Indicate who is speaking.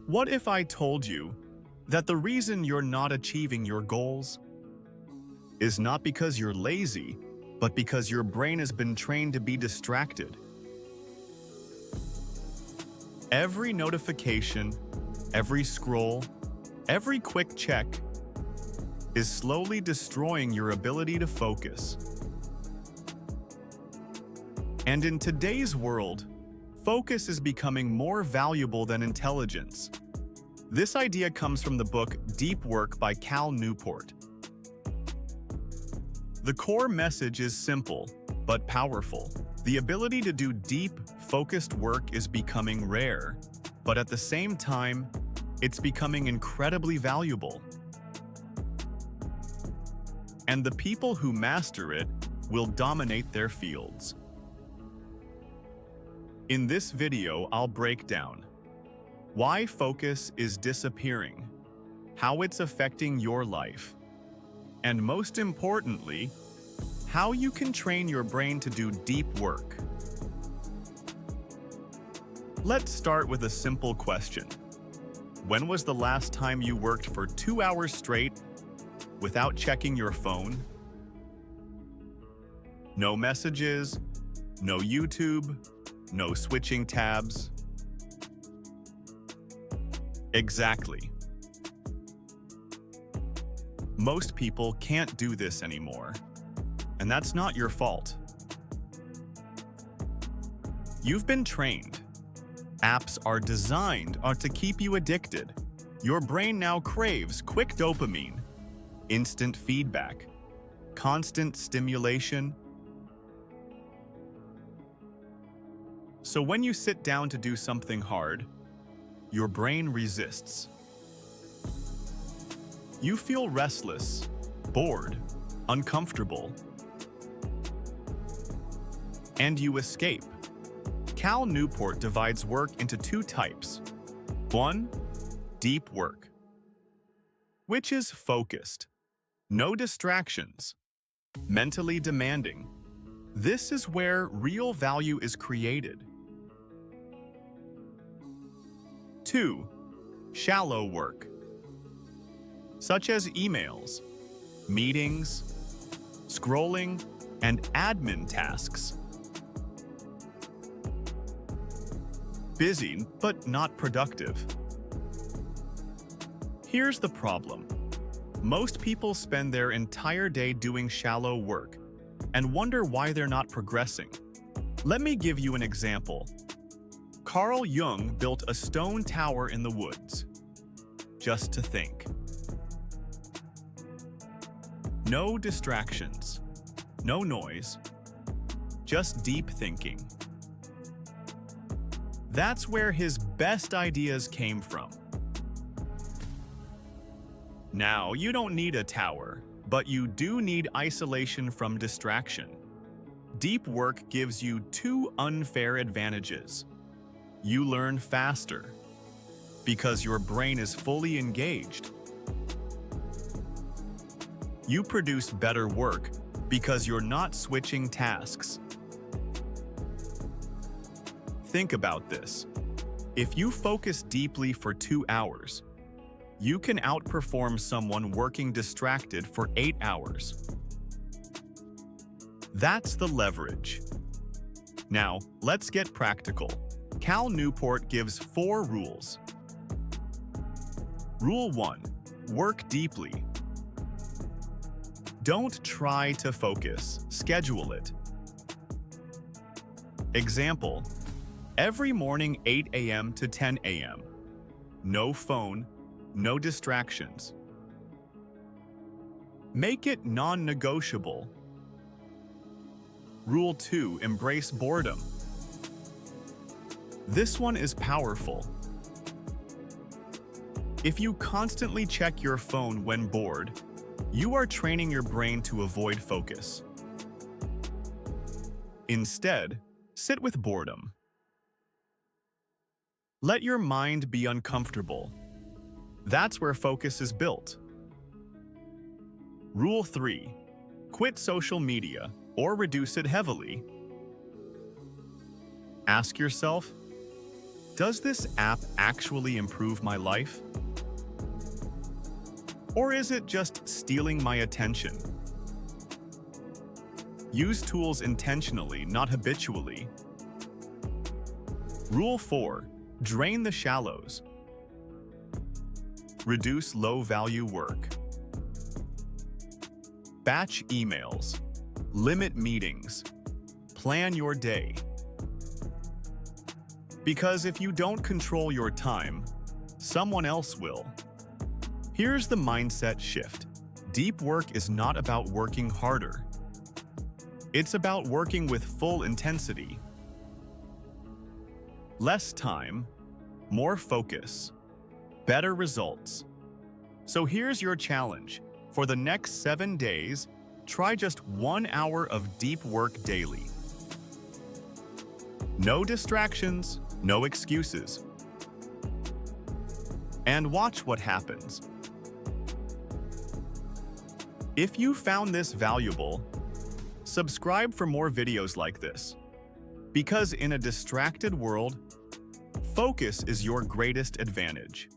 Speaker 1: What if I told you that the reason you're not achieving your goals is not because you're lazy, but because your brain has been trained to be distracted? Every notification, every scroll, every quick check is slowly destroying your ability to focus. And in today's world, focus is becoming more valuable than intelligence. This idea comes from the book Deep Work by Cal Newport. The core message is simple, but powerful. The ability to do deep, focused work is becoming rare, but at the same time, it's becoming incredibly valuable. And the people who master it will dominate their fields. In this video, I'll break down why focus is disappearing, how it's affecting your life, and most importantly, how you can train your brain to do deep work. Let's start with a simple question. When was the last time you worked for 2 hours straight without checking your phone? No messages, no YouTube, no switching tabs. Exactly. Most people can't do this anymore, and that's not your fault. You've been trained. Apps are designed to keep you addicted. Your brain now craves quick dopamine, instant feedback, constant stimulation. So when you sit down to do something hard, your brain resists. You feel restless, bored, uncomfortable, and you escape. Cal Newport divides work into 2 types. 1. Deep work, which is focused, no distractions, mentally demanding. This is where real value is created. 2. Shallow work, such as emails, meetings, scrolling, and admin tasks. Busy, but not productive. Here's the problem. Most people spend their entire day doing shallow work and wonder why they're not progressing. Let me give you an example. Carl Jung built a stone tower in the woods. Just to think. No distractions, no noise, just deep thinking. That's where his best ideas came from. Now, you don't need a tower, but you do need isolation from distraction. Deep work gives you 2 unfair advantages. You learn faster, because your brain is fully engaged. You produce better work, because you're not switching tasks. Think about this. If you focus deeply for 2 hours, you can outperform someone working distracted for 8 hours. That's the leverage. Now, let's get practical. Cal Newport gives 4 rules. Rule 1. Work deeply. Don't try to focus, schedule it. Example, every morning 8 a.m. to 10 a.m. No phone, no distractions. Make it non-negotiable. Rule 2. Embrace boredom. This one is powerful. If you constantly check your phone when bored, you are training your brain to avoid focus. Instead, sit with boredom. Let your mind be uncomfortable. That's where focus is built. Rule 3. Quit social media or reduce it heavily. Ask yourself, Does this app actually improve my life? Or is it just stealing my attention? Use tools intentionally, not habitually. Rule 4. Drain the shallows. Reduce low-value work. Batch emails. Limit meetings. Plan your day. Because if you don't control your time, someone else will. Here's the mindset shift. Deep work is not about working harder. It's about working with full intensity. Less time, more focus, better results. So here's your challenge. For the next 7 days, try just 1 hour of deep work daily. No distractions, no excuses. And watch what happens. If you found this valuable, subscribe for more videos like this. Because in a distracted world, focus is your greatest advantage.